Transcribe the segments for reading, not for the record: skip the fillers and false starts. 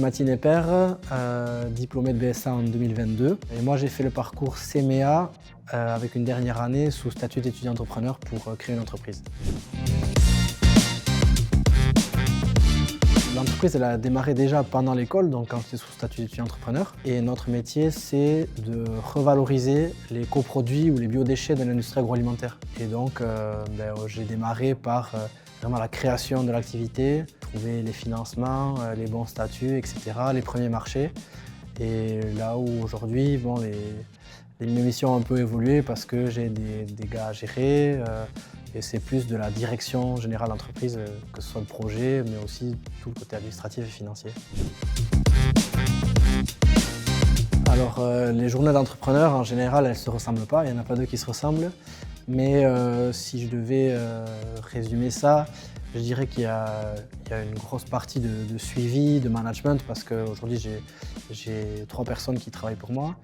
Mathilde Epère, diplômé de BSA en 2022. Et moi, j'ai fait le parcours CMEA avec une dernière année sous statut d'étudiant entrepreneur pour créer une entreprise. L'entreprise, elle a démarré déjà pendant l'école, donc quand j'étais sous statut d'étudiant entrepreneur. Et notre métier, c'est de revaloriser les coproduits ou les biodéchets de l'industrie agroalimentaire. Et donc, j'ai démarré par vraiment la création de l'activité, trouver les financements, les bons statuts, etc., les premiers marchés. Et là où aujourd'hui, mes missions ont un peu évolué parce que j'ai des gars à gérer et c'est plus de la direction générale d'entreprise, que ce soit le projet, mais aussi tout le côté administratif et financier. Alors, les journées d'entrepreneur, en général, elles ne se ressemblent pas, il n'y en a pas deux qui se ressemblent. Mais si je devais résumer ça, je dirais qu'il y a une grosse partie de suivi, de management, parce qu'aujourd'hui j'ai 3 personnes qui travaillent pour moi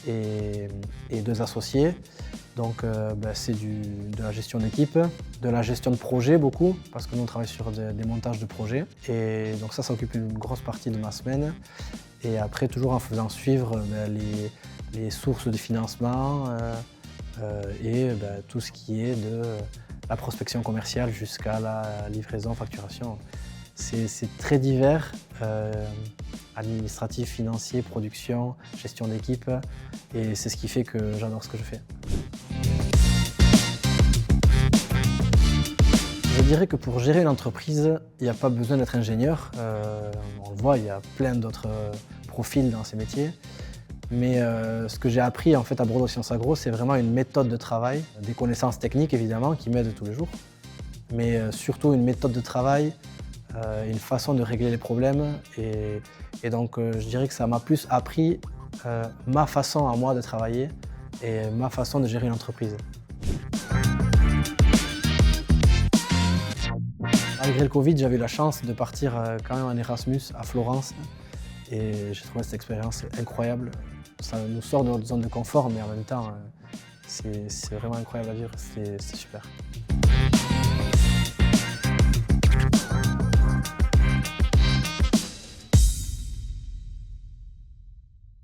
et 2 associés. Donc c'est de la gestion d'équipe, de la gestion de projet beaucoup, parce que nous on travaille sur des montages de projets. Et donc ça occupe une grosse partie de ma semaine. Et après, toujours en faisant suivre les sources de financement, et tout ce qui est de la prospection commerciale jusqu'à la livraison, facturation. C'est très divers, administratif, financier, production, gestion d'équipe, et c'est ce qui fait que j'adore ce que je fais. Je dirais que pour gérer une entreprise, il n'y a pas besoin d'être ingénieur. On le voit, il y a plein d'autres profils dans ces métiers. Mais ce que j'ai appris en fait à Bordeaux Sciences Agro, c'est vraiment une méthode de travail, des connaissances techniques évidemment qui m'aident tous les jours, mais surtout une méthode de travail, une façon de régler les problèmes. Et donc je dirais que ça m'a plus appris ma façon à moi de travailler et ma façon de gérer une entreprise. Malgré le Covid, j'avais eu la chance de partir quand même en Erasmus à Florence et j'ai trouvé cette expérience incroyable. Ça nous sort de notre zone de confort, mais en même temps, c'est vraiment incroyable à vivre, c'est super.